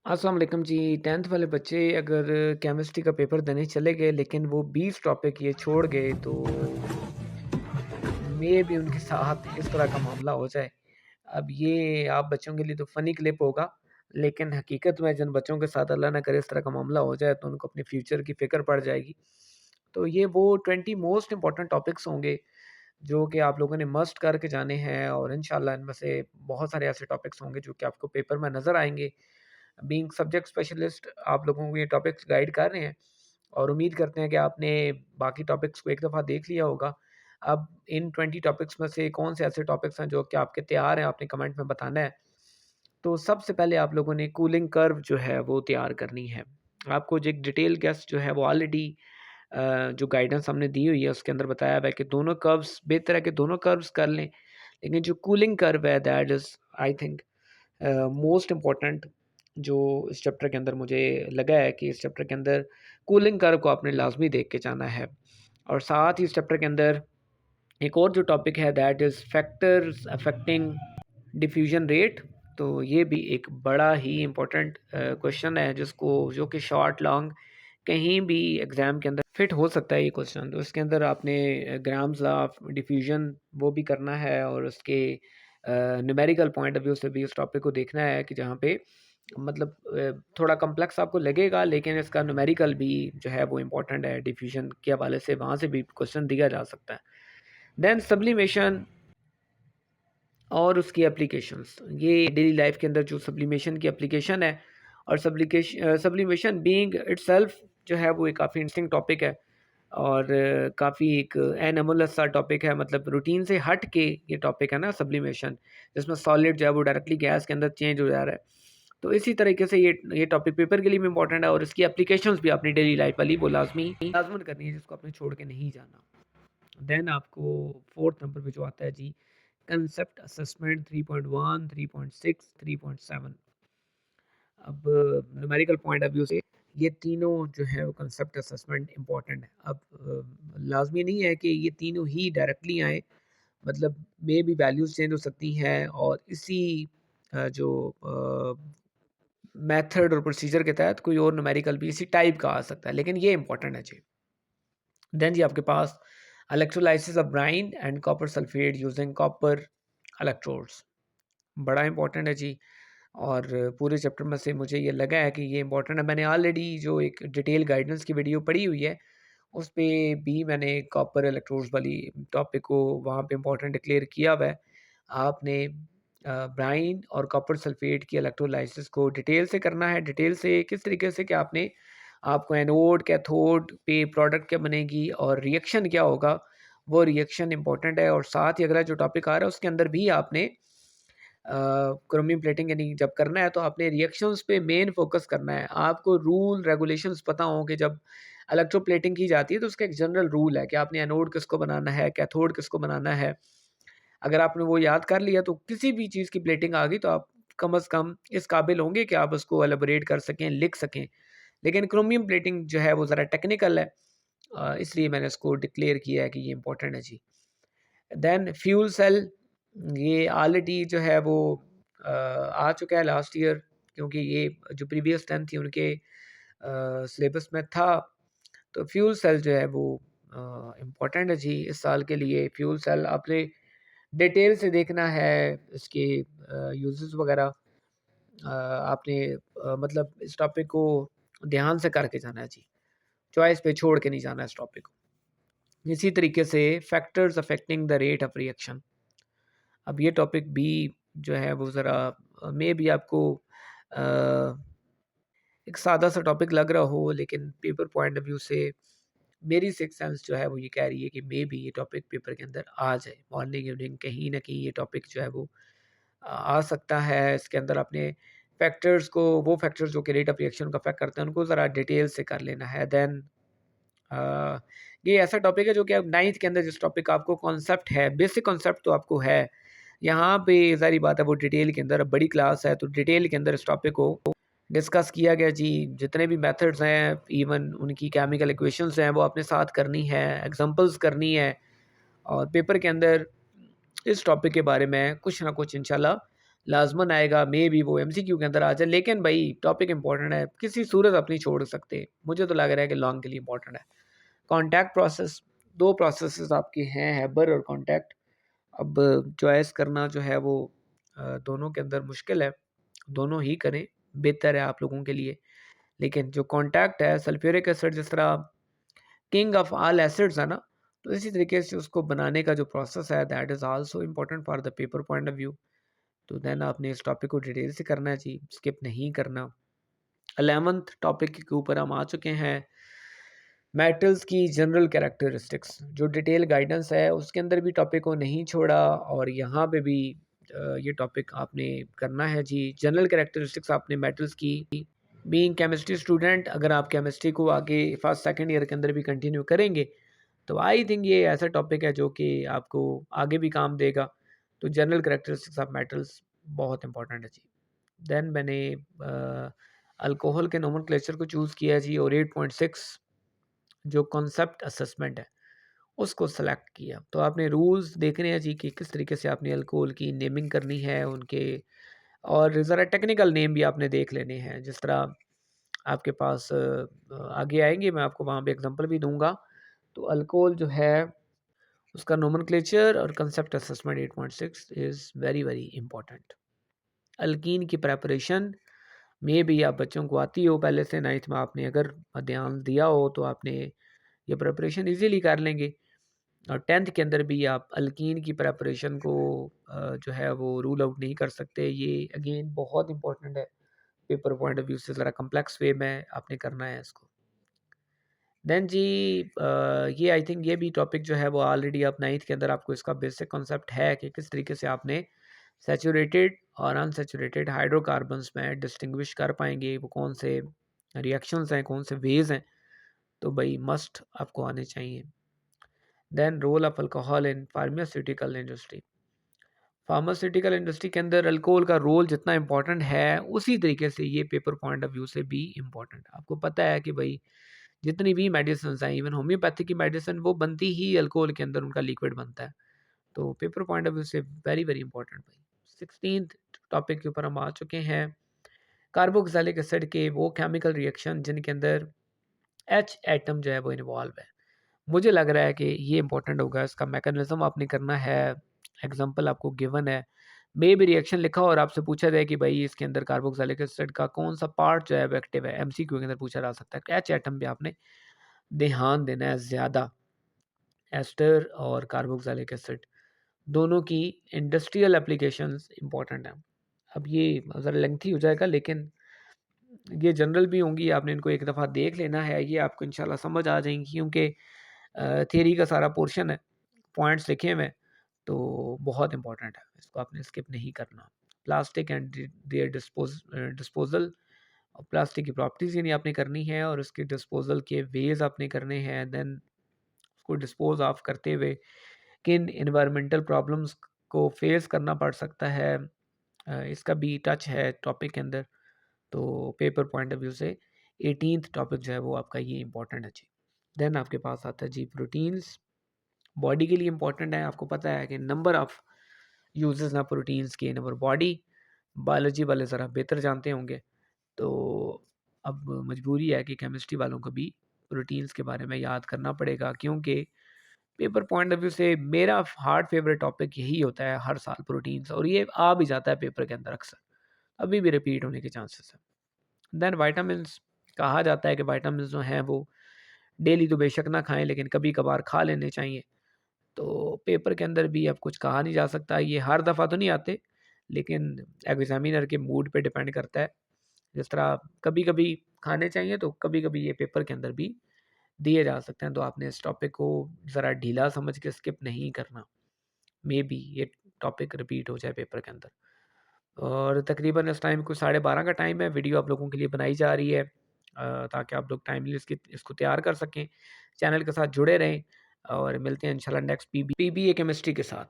अस्सलाम वालेकुम जी। 10th वाले बच्चे अगर केमिस्ट्री का पेपर देने चले गए लेकिन वो 20 टॉपिक ये छोड़ गए तो मे भी उनके साथ इस तरह का मामला हो जाए। अब ये आप बच्चों के लिए तो फ़नी क्लिप होगा, लेकिन हकीकत में जिन बच्चों के साथ अल्लाह ना करे इस तरह का मामला हो जाए तो उनको अपने फ्यूचर की फ़िक्र पड़ जाएगी। तो ये वो 20 मोस्ट इम्पोर्टेंट टॉपिक्स होंगे जो कि आप लोगों ने मस्ट करके जाने हैं और इंशाल्लाह इनमें से बहुत सारे ऐसे टॉपिक्स होंगे जो कि आपको पेपर में नज़र आएँगे। बीइंग सब्जेक्ट स्पेशलिस्ट आप लोगों को ये टॉपिक्स गाइड कर रहे हैं और उम्मीद करते हैं कि आपने बाकी टॉपिक्स को एक दफ़ा देख लिया होगा। अब इन 20 टॉपिक्स में से कौन से ऐसे टॉपिक्स हैं जो कि आपके तैयार हैं, आपने कमेंट में बताना है। तो सबसे पहले आप लोगों ने कूलिंग कर्व जो है वो तैयार करनी है। आपको जो एक डिटेल गेस जो है वो ऑलरेडी जो गाइडेंस हमने दी हुई है उसके अंदर बताया हुआ है कि दोनों कर्व्स बेहतर है कि दोनों कर्व्स कर लें। लेकिन जो कूलिंग कर्व है that is I think most important जो इस चैप्टर के अंदर मुझे लगा है कि इस चैप्टर के अंदर कूलिंग कर्व को आपने लाज़मी देख के जाना है। और साथ ही इस चैप्टर के अंदर एक और जो टॉपिक है that is factors affecting diffusion rate. तो ये भी एक बड़ा ही इम्पोर्टेंट क्वेश्चन है जिसको जो कि शॉर्ट लॉन्ग कहीं भी एग्ज़ाम के अंदर फिट हो सकता है ये क्वेश्चन। तो इसके अंदर आपने ग्राम्स लॉ ऑफ डिफ्यूज़न वो भी करना है और उसके न्यूमेरिकल पॉइंट ऑफ व्यू से भी इस टॉपिक को देखना है कि जहाँ पे मतलब थोड़ा कॉम्प्लेक्स आपको लगेगा लेकिन इसका न्यूमेरिकल भी जो है वो इम्पोर्टेंट है डिफ्यूज़न के हवाले से, वहाँ से भी क्वेश्चन दिया जा सकता है। देन सब्लिमेशन और उसकी एप्लीकेशंस, ये डेली लाइफ के अंदर जो सब्लिमेशन की एप्लीकेशन है और सब्लिमेशन बीइंग इटसेल्फ जो है वो एक काफ़ी इंटरेस्टिंग टॉपिक है और काफ़ी एक एनोमलस सा टॉपिक है, मतलब रूटीन से हट के ये टॉपिक है ना सब्लिमेशन, जिसमें सॉलिड जो है वो डायरेक्टली गैस के अंदर चेंज हो जा रहा है। तो इसी तरीके से ये टॉपिक पेपर के लिए भी इम्पोर्टेंट है और इसकी एप्लीकेशंस भी अपनी डेली लाइफ वाली वो लाजमन करनी है जिसको आपने छोड़ के नहीं जाना। देन आपको फोर्थ नंबर पे जो आता है जी, कंसेप्ट असेसमेंट 3.1, 3.6, 3.7। अब न्यूमेरिकल पॉइंट ऑफ व्यू से ये तीनों जो है वो कंसेप्ट असेसमेंट इम्पोर्टेंट है। अब लाजमी नहीं है कि ये तीनों ही डायरेक्टली आए, मतलब मे भी वैल्यूज़ चेंज हो सकती हैं और इसी जो मेथड और प्रोसीजर के तहत कोई और न्यूमेरिकल भी इसी टाइप का आ सकता है, लेकिन ये इम्पोर्टेंट है जी। देन जी आपके पास electrolysis of brine and copper sulphate using copper electrodes, बड़ा इंपॉर्टेंट है जी। और पूरे चैप्टर में से मुझे ये लगा है कि ये इंपॉर्टेंट है। मैंने ऑलरेडी जो एक डिटेल गाइडेंस की वीडियो पढ़ी हुई है उस पे भी मैंने कॉपर इलेक्ट्रोड्स वाली टॉपिक को वहाँ पे इंपॉर्टेंट डिक्लेयर किया हुआ है। आपने ब्राइन और कॉपर सल्फेट की इलेक्ट्रोलाइसिस को डिटेल से करना है। डिटेल से किस तरीके से कि आपने आपको एनोड कैथोड पे प्रोडक्ट क्या बनेगी और रिएक्शन क्या होगा, वो रिएक्शन इंपॉर्टेंट है। और साथ ही अगला जो टॉपिक आ रहा है उसके अंदर भी आपने क्रोमियम प्लेटिंग यानी जब करना है तो आपने रिएक्शंस पे मेन फोकस करना है। आपको रूल रेगुलेशंस पता हों कि जब इलेक्ट्रोप्लेटिंग की जाती है तो उसका एक जनरल रूल है कि आपने एनोड किसको बनाना है, कैथोड किसको बनाना है। अगर आपने वो याद कर लिया तो किसी भी चीज़ की प्लेटिंग आ गई तो आप कम से कम इस काबिल होंगे कि आप उसको एलाबोरेट कर सकें, लिख सकें। लेकिन क्रोमियम प्लेटिंग जो है वो ज़रा टेक्निकल है, इसलिए मैंने इसको डिक्लेयर किया है कि ये इंपॉर्टेंट है जी। देन फ्यूल सेल, ये ऑलरेडी जो है वो आ चुका है लास्ट ईयर, क्योंकि ये जो प्रीवियस 10 थी उनके सिलेबस में था। तो फ्यूल सेल जो है वो इम्पोर्टेंट है जी इस साल के लिए। फ्यूल सेल आपने डिटेल से देखना है, इसके यूजेस वगैरह आपने मतलब इस टॉपिक को ध्यान से करके जाना है जी, चॉइस पे छोड़ के नहीं जाना है इस टॉपिक को। इसी तरीके से factors affecting the rate of reaction, अब ये टॉपिक भी जो है वो ज़रा मे बी आपको अ, एक सादा सा टॉपिक लग रहा हो, लेकिन पेपर पॉइंट ऑफ व्यू से मेरी सिक्स सेंस जो है वो ये कह रही है कि मे बी ये टॉपिक पेपर के अंदर आ जाए। मॉर्निंग इवनिंग कहीं ना कहीं ये टॉपिक जो है वो आ सकता है। इसके अंदर अपने फैक्टर्स को, वो फैक्टर्स जो कि रेट ऑफ रिएक्शन को अफेक्ट करते हैं, उनको ज़रा डिटेल से कर लेना है। देन अ, ये ऐसा टॉपिक है जो कि अब 9th के अंदर जिस टॉपिक का आपको कॉन्सेप्ट है, बेसिक कॉन्सेप्ट तो आपको है। यहाँ पे ज़ाहिर बात है वो डिटेल के अंदर, अब बड़ी क्लास है तो डिटेल के अंदर इस टॉपिक को डिस्कस किया गया जी। जितने भी मेथड्स हैं, इवन उनकी केमिकल इक्वेशंस हैं, वो आपने साथ करनी है, एग्जांपल्स करनी है और पेपर के अंदर इस टॉपिक के बारे में कुछ ना कुछ इंशाल्लाह लाज़मन आएगा, मे बी वो एमसीक्यू के अंदर आ जाए, लेकिन भाई टॉपिक इम्पोर्टेंट है, किसी सूरत आप नहीं छोड़ सकते। मुझे तो लग रहा है कि लॉन्ग के लिए इम्पोर्टेंट है। कॉन्टैक्ट प्रोसेस, 2 प्रोसेसेस आपके हैं, हैबर और कॉन्टैक्ट। अब चॉइस करना जो है वो दोनों के अंदर मुश्किल है, दोनों ही करें, बेहतर है आप लोगों के लिए। लेकिन जो कॉन्टैक्ट है, सल्फ्यूरिक एसिड जिस तरह किंग ऑफ ऑल एसिड्स है ना, तो इसी तरीके से उसको बनाने का जो प्रोसेस है that is also important for the paper point of view. तो देन आपने इस टॉपिक को डिटेल से करना जी, स्किप नहीं करना। 11th टॉपिक के ऊपर हम आ चुके हैं, मेटल्स की जनरल कैरेक्टरिस्टिक्स। जो डिटेल गाइडेंस है उसके अंदर भी टॉपिक को नहीं छोड़ा, और यहाँ पे भी ये टॉपिक आपने करना है जी। जनरल कैरेक्टरिस्टिक्स आपने मेटल्स की, बीइंग केमिस्ट्री स्टूडेंट, अगर आप केमिस्ट्री को आगे फर्स्ट सेकंड ईयर के अंदर भी कंटिन्यू करेंगे तो आई थिंक ये ऐसा टॉपिक है जो कि आपको आगे भी काम देगा। तो जनरल कैरेक्टरिस्टिक्स ऑफ मेटल्स बहुत इंपॉर्टेंट है जी। देन मैंने अल्कोहल के नोमेनक्लेचर को चूज़ किया जी, और 8.6 जो कॉन्सेप्ट असेसमेंट है उसको सेलेक्ट किया। तो आपने रूल्स देखने हैं जी कि किस तरीके से आपने अल्कोहल की नेमिंग करनी है उनके, और ज़रा टेक्निकल नेम भी आपने देख लेने हैं। जिस तरह आपके पास आगे आएंगे, मैं आपको वहाँ पे एग्जांपल भी दूंगा। तो अल्कोहल जो है उसका नोमेनक्लेचर और concept assessment 8.6 is very very important. Alkyne की प्रेपरेशन में भी आप बच्चों को आती हो पहले से, 9th में आपने अगर ध्यान दिया हो तो आपने ये प्रिपरेशन इजीली कर लेंगे। और 10th के अंदर भी आप अल्कीन की प्रिपरेशन को जो है वो रूल आउट नहीं कर सकते। ये अगेन बहुत इंपॉर्टेंट है, पेपर पॉइंट ऑफ व्यू से ज़रा कम्प्लेक्स वे में आपने करना है इसको। देन जी ये आई थिंक ये भी टॉपिक जो है वो ऑलरेडी आप 9th के अंदर आपको इसका बेसिक कॉन्सेप्ट है कि किस तरीके से आपने सैचुरेटेड और अनसैचुरेटेड हाइड्रोकार्बन्स में डिस्टिंग्विश कर पाएंगे, वो कौन से रिएक्शंस हैं, कौन से वेज हैं। तो भाई मस्ट आपको आने चाहिए। Then role of alcohol in pharmaceutical industry. Pharmaceutical industry के अंदर अल्कोहल का रोल जितना इंपॉर्टेंट है उसी तरीके से ये पेपर पॉइंट ऑफ व्यू से भी इम्पॉर्टेंट है। आपको पता है कि भाई जितनी भी मेडिसिन हैं, इवन होम्योपैथिक की मेडिसिन वो बनती ही अल्कोहल के अंदर, उनका लिक्विड बनता है। तो पेपर पॉइंट ऑफ व्यू से वेरी वेरी इंपॉर्टेंट भाई। 16th टॉपिक के ऊपर हम आ चुके हैं, कार्बोक्सिलिक एसिड के वो केमिकल रिएक्शन जिनके अंदर एच एटम जो है वो इन्वॉल्व है। मुझे लग रहा है कि ये इंपॉर्टेंट होगा, इसका मैकेनिज्म आपने करना है। एग्जांपल आपको गिवन है, मे भी रिएक्शन लिखा हो और आपसे पूछा जाए कि भाई इसके अंदर कार्बोक्सिलिक एसिड का कौन सा पार्ट जो है वो एक्टिव है, एमसीक्यू के अंदर पूछा जा सकता है। एच एटम पे आपने ध्यान देना है ज़्यादा। एस्टर और कार्बोक्सिलिक एसिड दोनों की इंडस्ट्रियल एप्लीकेशंस इंपॉर्टेंट हैं। अब ये ज़रा लेंथी हो जाएगा, लेकिन ये जनरल भी होंगी, आपने इनको एक दफ़ा देख लेना है, ये आपको इंशाल्लाह समझ आ जाएंगी क्योंकि थियरी का सारा पोर्शन है, पॉइंट्स लिखे हुए हैं, तो बहुत इंपॉर्टेंट है, इसको आपने स्किप नहीं करना। प्लास्टिक एंड देयर डिस्पोजल, और प्लास्टिक की प्रॉपर्टीज़ यानी आपने करनी है, और उसके डिस्पोजल के वेज आपने करने हैं। देन उसको डिस्पोज ऑफ करते हुए किन इन्वायरमेंटल प्रॉब्लम्स को फेस करना पड़ सकता है, इसका भी टच है टॉपिक के अंदर। तो पेपर पॉइंट ऑफ व्यू से 18th टॉपिक जो है वो आपका ये इंपॉर्टेंट है जी। देन आपके पास आता है जी प्रोटीन्स, बॉडी के लिए इंपॉर्टेंट है। आपको पता है कि नंबर ऑफ यूजेस ना प्रोटीन्स के इन अवर बॉडी, बायोलॉजी वाले ज़रा बेहतर जानते होंगे। तो अब मजबूरी है कि केमिस्ट्री वालों को भी प्रोटीन्स के बारे में याद करना पड़ेगा, क्योंकि पेपर पॉइंट ऑफ व्यू से मेरा हार्ड फेवरेट टॉपिक यही होता है हर साल, प्रोटीन्स, और ये आ भी जाता है पेपर के अंदर अक्सर, अभी भी रिपीट होने के चांसेस हैं। देन विटामिन्स, कहा जाता है कि विटामिन्स जो हैं वो डेली तो बेशक ना खाएं, लेकिन कभी कभार खा लेने चाहिए। तो पेपर के अंदर भी अब कुछ कहा नहीं जा सकता, ये हर दफ़ा तो नहीं आते, लेकिन एग्जामिनर के मूड पे डिपेंड करता है। जिस तरह कभी कभी खाने चाहिए, तो कभी कभी ये पेपर के अंदर भी दिए जा सकते हैं। तो आपने इस टॉपिक को ज़रा ढीला समझ के स्किप नहीं करना, मे बी ये टॉपिक रिपीट हो जाए पेपर के अंदर। और तकरीबन इस टाइम को 12:30 का टाइम है, वीडियो आप लोगों के लिए बनाई जा रही है ताकि आप लोग टाइमली इसको तैयार कर सकें। चैनल के साथ जुड़े रहें, और मिलते हैं इंशाल्लाह नेक्स्ट पीबीए केमिस्ट्री के साथ।